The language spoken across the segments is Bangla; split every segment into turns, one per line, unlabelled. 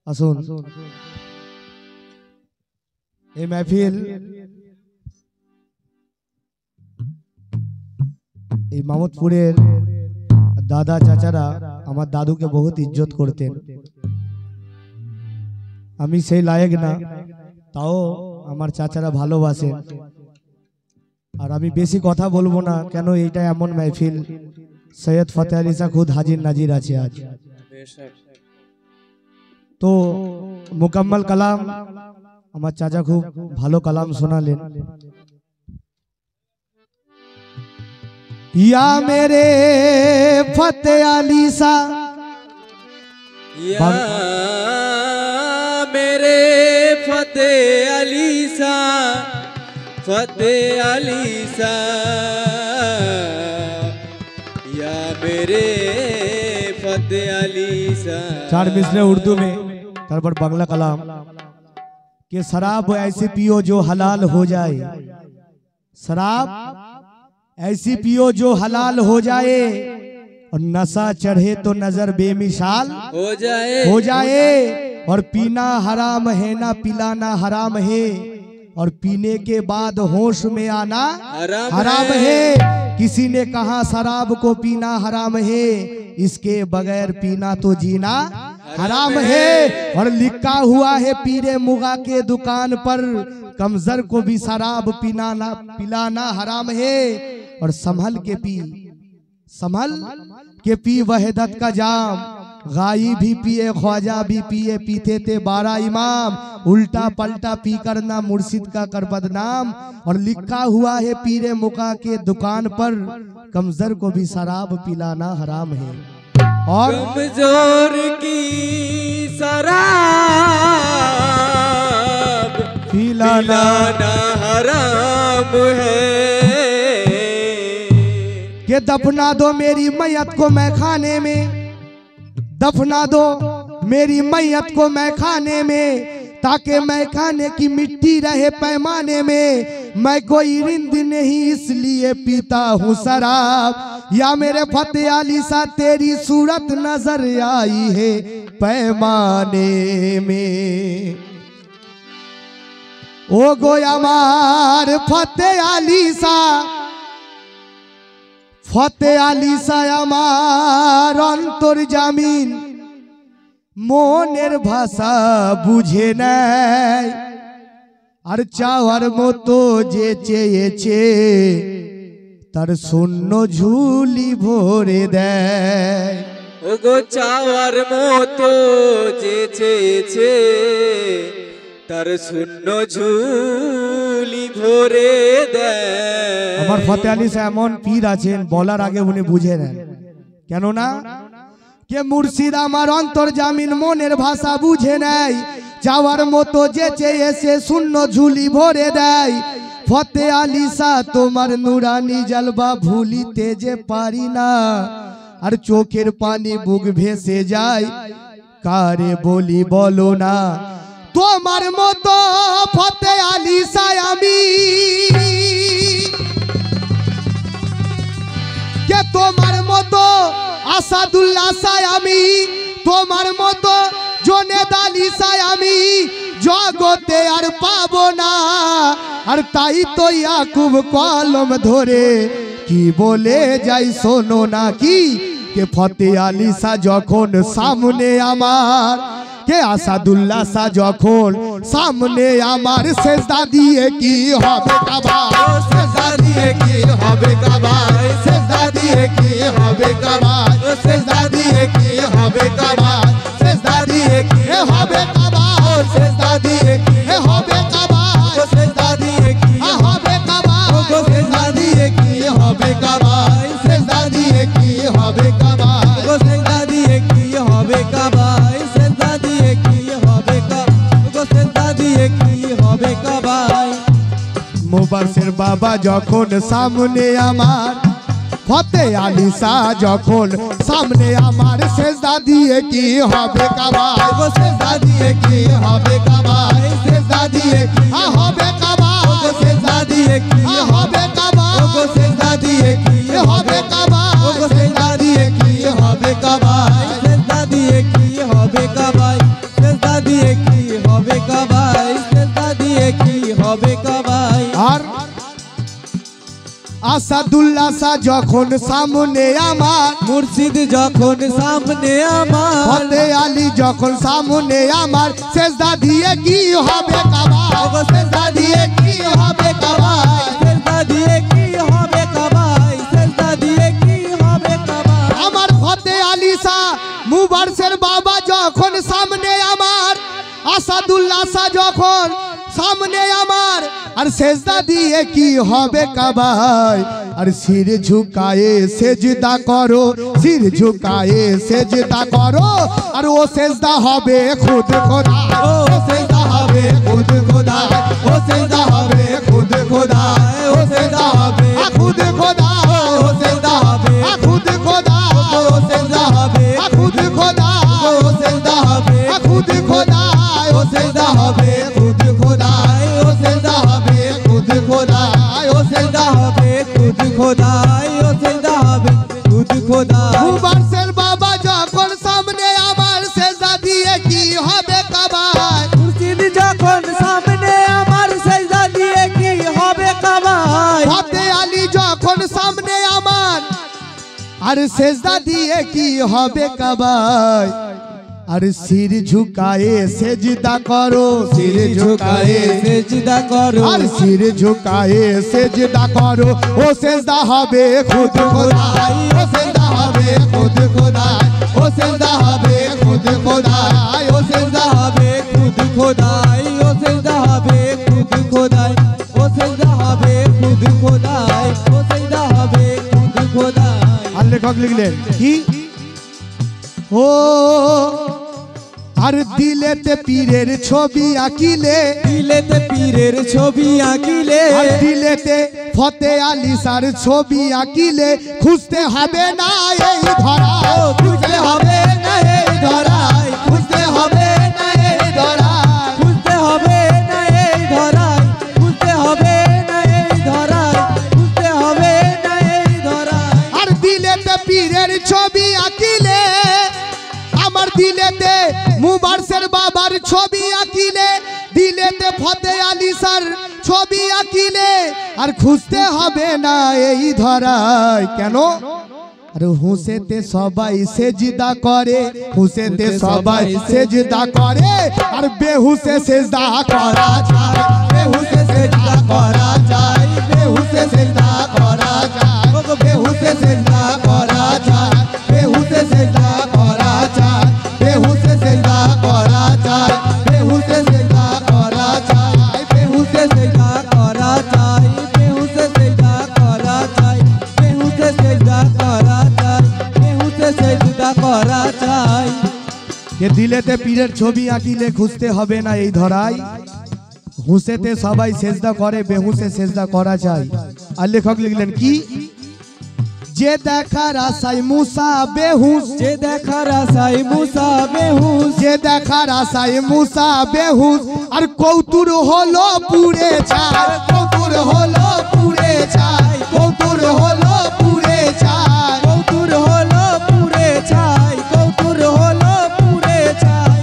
আসুন এই महफिल এই মামুদপুরের দাদা চাচারা আমার দাদুকে বহুত ইজ্জত করতেন। আমি সেই লায়ক না, তাও আমার চাচারা ভালোবাসেন। আর আমি বেশি কথা বলবো না, কেন এইটা এমন महफिल সৈয়দ ফতেহ আলী শাহ খুদ হাজির নাজির আছে আজ। তো মুকম্মল কালাম আমার চাচা খুব ভালো কালাম শোনালেন। या मेरे फतेह अली सा,
या मेरे फतेह अली सा, फतेह अली सा, या मेरे फतेह अली सा।
चार मिसरे उर्दू में, तारपर बांग्ला कलाम कि शराब ऐसी पियो जो हलाल हो जाए, शराब ऐसी पियो जो हलाल हो जाए, और नशा चढ़े तो नजर बेमिसाल हो जाए, और पीना हराम है ना पिलाना हराम है, और पीने के बाद होश में आना हराम है। किसी ने कहा शराब को पीना हराम है, इसके बगैर पीना तो जीना हराम है। और लिखा हुआ है पीरे मुगा के दुकान पर, कमजर को भी शराब पिलाना हराम है। और संभल के पी वहदत का जाम, गाई भी पिए ख्वाजा भी पिए, पीते थे 12 इमाम, उल्टा पलटा पी करना मुर्शिद का कर बदनाम। और लिखा हुआ है पीरे मुका के दुकान पर, कमजर को भी शराब पिलाना हराम है। और
कमजोर की शराब पिलाना हराम है।
कि दफना दो मेरी मैयत को मैं खाने में, दफना दो मेरी मैयत को मैं खाने में, ताकि मैं खाने की मिट्टी रहे पैमाने में। मैं कोई रिंद नहीं इसलिए पीता हूँ शराब, या मेरे फतेह अली सा तेरी सूरत नजर आई है पैमाने में। ओ गोया मार फतेह अली सा, फतेह अली सा আমার অন্তর্জামিন, মনের ভাষা বুঝে নাই, আর চাওয়ার মতো যে চেয়েছে তার শূন্য ঝুলি ভরে দেয়।
ওগো চাওয়ার মতো যে চেয়েছে তার শূন্য ঝুলি ভরে দেয়।
আমার ফতেহ আলী শাহ এমন পীর আছেন, বলার আগে উনি বুঝে নেন। কেননা কে মুর্শিদ আমার অন্তর্জামিন, মনের ভাষা বুঝে নেয়, চাওয়ার মতো যে চেয়েছে শূন্য ঝুলি ভরে দেয়। ফতেহ আলী শাহ তোমার নুরানি জলবা ভুলিতে যে পারি না, আর চোখের পানি বুক ভেসে যায়, কারে বলি বলো না। তোমার মতো ফতেহ আলী শাহ আমি, কে তোমার মতো আসাদুল্লাহ শাহ আমি, তোমার মতো জুনেদ আলী শাহ আমি জগতে আর পাবো না। আর তাই তো ইয়াকুব কলম ধরে কি বলে যাই শোনো না, কি কে ফতেহ আলী শাহ যখন সামনে আমার, কে আসাদুল্লাহ শাহ যখন সামনে আমার, সেজদা দিয়ে কি হবে কাবার, সেজদা দিয়ে কি হবে কাবার, সেজদা দিয়ে কি হবে কাবার, সেজদা দিয়ে কি হবে কাবার, সেজদা দিয়ে কি হবে কাবার, সেজদা দিয়ে কি হবে কাবার, সেজদা দিয়ে কি হবে কাবার, সেজদা দিয়ে কি হবে কাবার, সেজদা দিয়ে কি হবে কাবার,
সেজদা দিয়ে কি হবে কাবার, সেজদা দিয়ে কি হবে কাবার, সেজদা দিয়ে কি হবে কাবার।
মুবাশির বাবা যখন সামনে আমার, ফতে আলী শাহ যখন সামনে আমার সেজদা দিয়ে কি হবে কাবায়
গো সেজদা দিয়ে কি হবে কাবায় সেজদা দিয়ে কি
হবে কাবায়
গো সেজদা দিয়ে কি
হবে কাবায়
গো সেজদা দিয়ে কি
হবে কাবায়
গো সেজদা দিয়ে কি হবে কাবায় সেজদা দিয়ে কি হবে কাবায় সেজদা দিয়ে কি হবে কাবায় সেজদা দিয়ে কি হবে কাবায়
আর আসাদুল্লাহ শাহ যখন সামনে আমার
মুর্শিদ যখন সামনে আমার
ফতে আলী যখন সামনে আমার সেজদা দিয়ে কি হবে কাবায়
গো সেজদা দিয়ে কি হবে কাবায় সেজদা দিয়ে কি হবে কাবায় সেজদা দিয়ে কি হবে কাবায়
আমার ফতে আলী শাহ মুবারশের বাবা যখন সামনে আমার আসাদুল্লাহ শাহ যখন সামনে আমার আর সেজদা দিয়ে কি হবে কাবায় আর সির ঝুকায়ে সেজদা করো সির ঝুকায়ে সেজদা করো আর ও সেজদা হবে খুদ খোদা
ও সেজদা হবে খুদ খোদা ও সেজদা হবে খুদ খোদা ও সেজদা হবে
খুদ খোদা
ও সেজদা হবে
খুদ খোদা
ও সেজদা হবে
খুদ খোদা
ও সেজদা হবে
খুদ খোদা
ও সেজদা হবে খুদ খোদা ও সেজদা হবে খুদ খোদা ও সেজদা হবে খুদ খোদা ও সেজদা হবে খুদ খোদা
মুবারশের বাবা যখন সামনে আমার সেজদা দিয়ে কি হবে কাবায়
মুর্শিদ যখন সামনে আমার সেজদা দিয়ে কি হবে কাবায়
ফতে আলী যখন সামনে আমার আর সেজদা দিয়ে কি হবে কাবায় আর সির ঝুকায়ে সেজদা করো
সির ঝুকায়ে সেজদা করো
আর সির ঝুকায়ে সেজদা করো ও সেজদা হবে খুদ খোদা
ও সেজদা হবে খুদ খোদা ও সেজদা হবে খুদ খোদা ও সেজদা হবে খুদ খোদা ও সেজদা হবে খুদ খোদা ও সেজদা হবে খুদ খোদা ও সেজদা হবে খুদ খোদা
আর লেখক লিখলেন কি ও আর দিলেতে পীরের ছবি আঁকিলে
দিলেতে পীরের ছবি আঁকিলে
আর দিলেতে ফতে আলী শাহর ছবি আঁকিলে খুঁজতে হবে না এই ধরা
খুঁজতে হবে না এই ধরায় খুঁজতে হবে না এই ধরায় খুঁজতে হবে না এই ধরায় খুঁজতে হবে না এই ধরায় খুঁজতে হবে না এই ধরায়
আর দিলেতে পীরের ছবি আঁকিলে আমার দিলেতে মুবারশের বাবার ছবি আঁকিলে দিলেতে ফতে আলী শাহর ছবি আঁকিলে আর খুঁজতে হবে না এই ধরায় কেন আর হুসেতে সবাই সেজদা করে হুসেতে সবাই সেজদা করে আর বেহুসে সেজদা করা যায়
বেহুসে সেজদা করা যায় বেহুসে সেজদা করা যায় বেহুসে সেজদা করা যায় বেহুসে সেজদা করা যায় বেহুসে সেজদা করা যায় বেহুসে সেজদা করা যায় বেহুসে সেজদা করা যায় বেহুসে সেজদা করা যায় বেহুসে সেজদা করা যায় বেহুসে সেজদা করা যায়
যে দিলেতে পীরের ছবি আঁকিলে খুঁজতে হবে না এই ধরাই হুসেতে সবাই সেজদা করে বেহুসে সেজদা করা যায় আর লেখক লিখলেন কি যে দেখার আশায় মুসা বেহুস
যে দেখার আশায় মুসা বেহুশ
যে দেখার আশায় মুসা বেহুস আর কৌতুর হলো পুরে ছাই
কৌতুর হলো পুরে ছাই কৌতুর হলো পুরে ছাই কৌতুর হলো পুরে ছাই কৌতুর হলো পুরে ছাই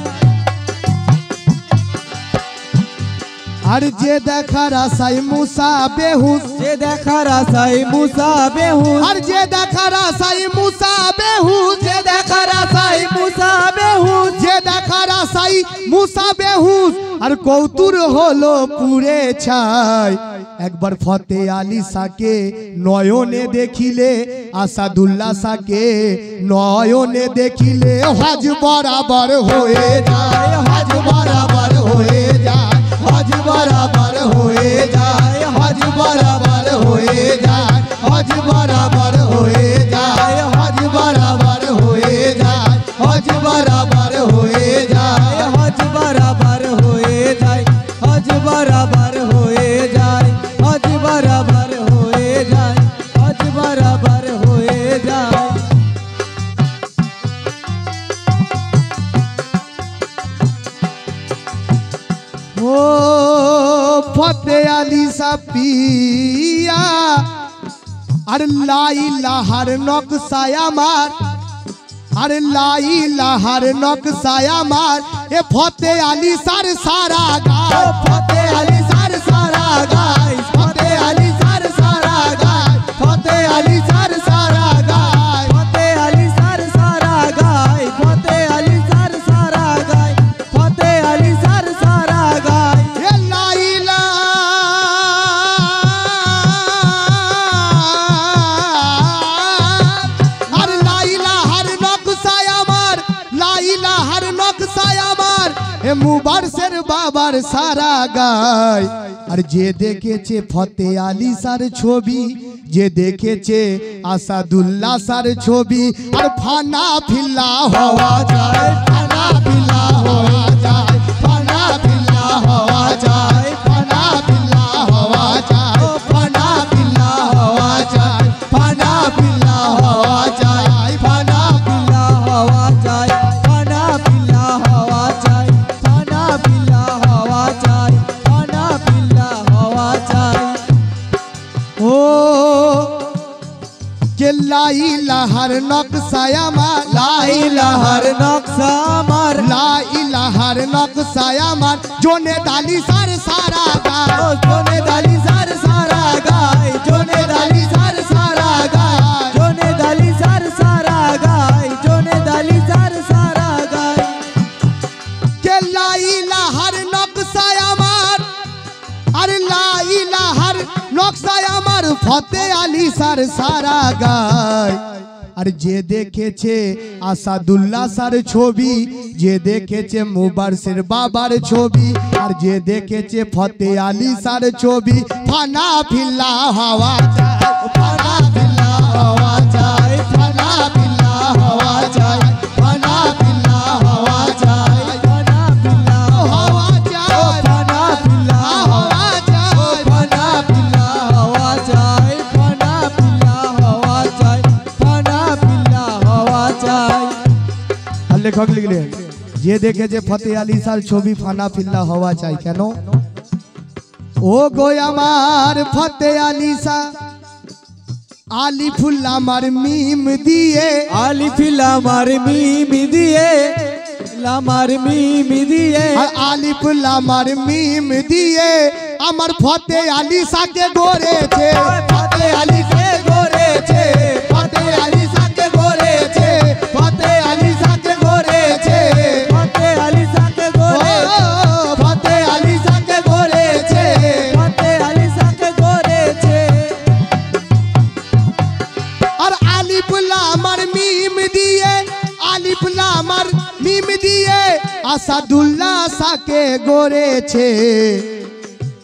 আর যে দেখার আশায় মুসা বেহুস
যে দেখার আশায় মুসা বেহুশ
আর যে দেখার আশায় মুসা বেহুস
যে দেখার আশায় মুসা বেহুশ
যে দেখার আশাই মুসা বেহুস আর কৌতুর হলো পুরে ছাই একবার ফতে আলী শাহকে নয়নে দেখিলে আসাদুল্লাহ শাহকে নয়নে দেখিলে হজ বরাবর হয়ে যায় হজ বরাবর হয়ে যায় হজ বরাবর হয়ে যায় হজ বরাবর হয়ে যায় হজ বরাবর হয়ে যায় হজ বরাবর হয়ে যায় হজ বরাবর হয়ে যায়
হজ বরাবর হয়ে যায় হজ বরাবর হয়ে যায় হজ বরাবর হয়ে যায় হজ বরাবর হয়ে
ফতে আলী সাপিয়া আর লাইলাহার নকশায় আমার আর লাইলাহার নকশায় আমার এ ফতে আলী সার সারা গায়
ফতে আলী সার সারা গায় ফতে আলী সার সারা গায় ফতে আলী সার সারা গায় ফতে আলী সার সারা গায় ফতে আলী সার সারা গায় ফতে আলী সার সারা গায়
এ লাইলা আর লাইলাহার নকশায় আমার লাইলাহার নকশায় আমার এ মুবারশের বাবার সারা গায় আর যে দেখেছে ফতে আলী সার ছবি যে দেখেছে আসাদুল্লাহ সার ছবি আর ফানা ফিল্লা হওয়া যায়
ফানা ফিল্লা হওয়া যায় ফানা ফিল্লা হওয়া যায় ফানা ফিল্লা হওয়া যায় ফানা ফিল্লা হওয়া যায় ফানা ফিল্লা হওয়া যায় ফানা ফিল্লা হওয়া যায় ফানা ফিল্লা হওয়া যায় ফানা ফিল্লা হওয়া যায় ফানা ফিল্লা হওয়া যায়
ও যে লাইলাহার নকশায় আমার
লাইলাহার নকশা আমার
লাইলাহার নকশায় আমার জোনে দালি সার সারা গায়
জোনে দালি সার সারা গায় জোনে দালি সার সারা গায় জোনে দালি সার সারা গায় জোনে দালি সার সারা গায়
কে লাইলাহার নকশায় আমার আর লাইলাহার নকশায় আমার ফতে আলী সার সারা গায় আর যে দেখেছে আসাদুল্লাহ সার ছবি যে দেখেছে মুবারশের বাবার ছবি আর যে দেখেছে ফতে আলী সার ছবি ফানা ফিল্লা হওয়া যায়
ফানা ফিল্লা হওয়া যায় ফানা ফিল্লা হওয়া যায় ফানা ফিল্লা হওয়া যায় ফানা ফিল্লা
হওয়া যায়
ফানা ফিল্লা
হওয়া যায়
ফানা ফিল্লা হওয়া যায় ফানা ফিল্লা হওয়া যায় ফানা ফিল্লা হওয়া যায়
আর লেখক লিখলেন যে দেখেছে ফতে আলী সার ছবি ফানা ফিল্লা হওয়া চাই কেন ও গো আমার ফতে আলী সা আলিফুল আমার মিম দিয়ে
আলিফ লামার মিম দিয়ে লামার মিম দিয়ে
আর আলিফুল আমার মিম দিয়ে আমার ফতে আলী সাকে গড়েছে
ফতে আলী কে গড়েছে ফতে আলী সাকে গড়েছে ফতে আলী সাকে গড়েছে ফতে আলী সাকে গড়েছে ফতে আলী সাকে গড়েছে ফতে আলী সাকে গড়েছে
আর আলিফুল আমার মিম দিয়ে আলিফুল আমার মিম দিয়ে আসাদুল্লাহ সাকে গড়েছে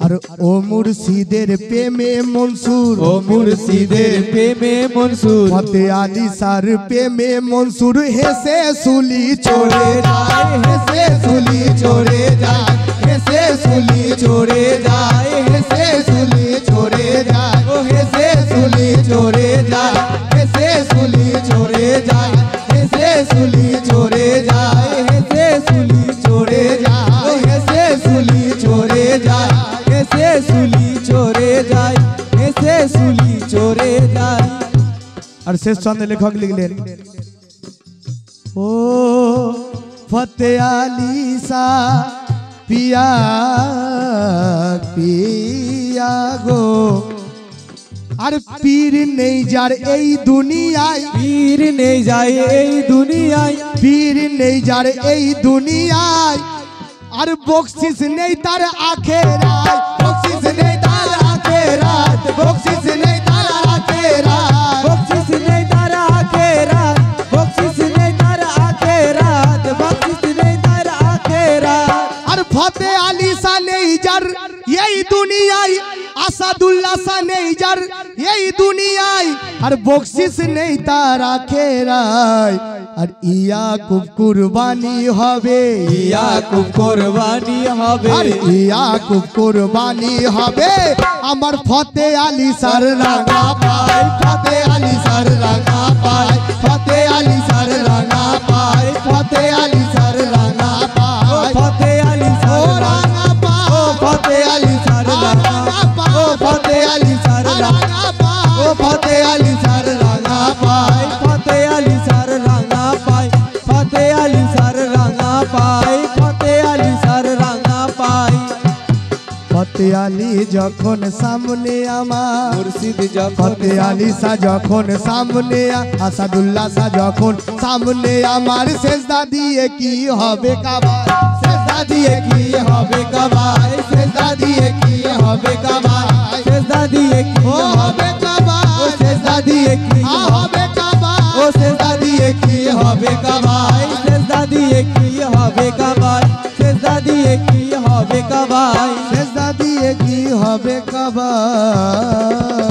আর ও মুর্শিদের প্রেমে মনসুর
ও মুর্শিদের প্রেমে মনসুর
ফতে আলী সার প্রেমে মনসুর হেসে সুলি
চড়ে
চড়ে
যায় হেসে সুলি চড়ে যায় হেসে সুলি চড়ে যায় হেসে সুলি চড়ে যায় ও হেসে সুলি চড়ে যায় হেসে সুলি চড়ে যায় হেসে সুলি চড়ে যায় হেসে সুলি চড়ে যায় ও হেসে সুলি চড়ে যায় হেসে সুলি চড়ে যায় হেসে সুলি চড়ে যায়
আর শেষ ছন্দে লেখক লিখলেন ও ফতে আলী সা পিয়া পিয়া গো আর পীর নেই যার এই দুনিয়ায়
পীর নেই যায় এই দুনিয়ায়
পীর নেই যার এই দুনিয়ায় আর বকশিস নেই তার আখেরায়
বকশিস নেই তার আখেরাত বকশিস নেই তার আখেরাত বকশিস নেই তার আখেরাত বকশিস নেই তার আখেরাত বকশিস নেই তার আখেরাত
আর ফতে আলী সা নেই যার এই দুনিয়ায় আসাদুল্লাহ সা নেই যার এই দুনিয়ায় আর বকশিস নেই তার আখেরায় আর ইয়াকুব কুরবানি হবে
ইয়াকুব কুরবানি হবে
আর ইয়াকুব কুরবানি হবে আমার ফতে আলী সার রাঙা
পায় ফতে আলী সার রাঙা পায় ফতে আলী সার রাঙা পায় ফতে আলী সার রাঙা পায় ফতে আলী সার রাঙা পায় ফতে আলী সার
আলী যখন সামনে আমার,
মুর্শিদ যখন
ফতে আলী শাহ যখন সামনে, আসাদুল্লাহ শাহ যখন সামনে আমার, সেজদা দিয়ে কি হবে কাবার,
সেজদা দিয়ে কি হবে কাবার, সেজদা দিয়ে কি হবে কাবার, সেজদা দিয়ে কি
ও হবে কাবার,
ও সেজদা দিয়ে কি
হবে কাবার,
ও সেজদা দিয়ে কি হবে কাবার, সেজদা দিয়ে কি হবে কাবার, সেজদা দিয়ে কি হবে কাবার,
সেজদা দিয়ে কি হবে কাবার।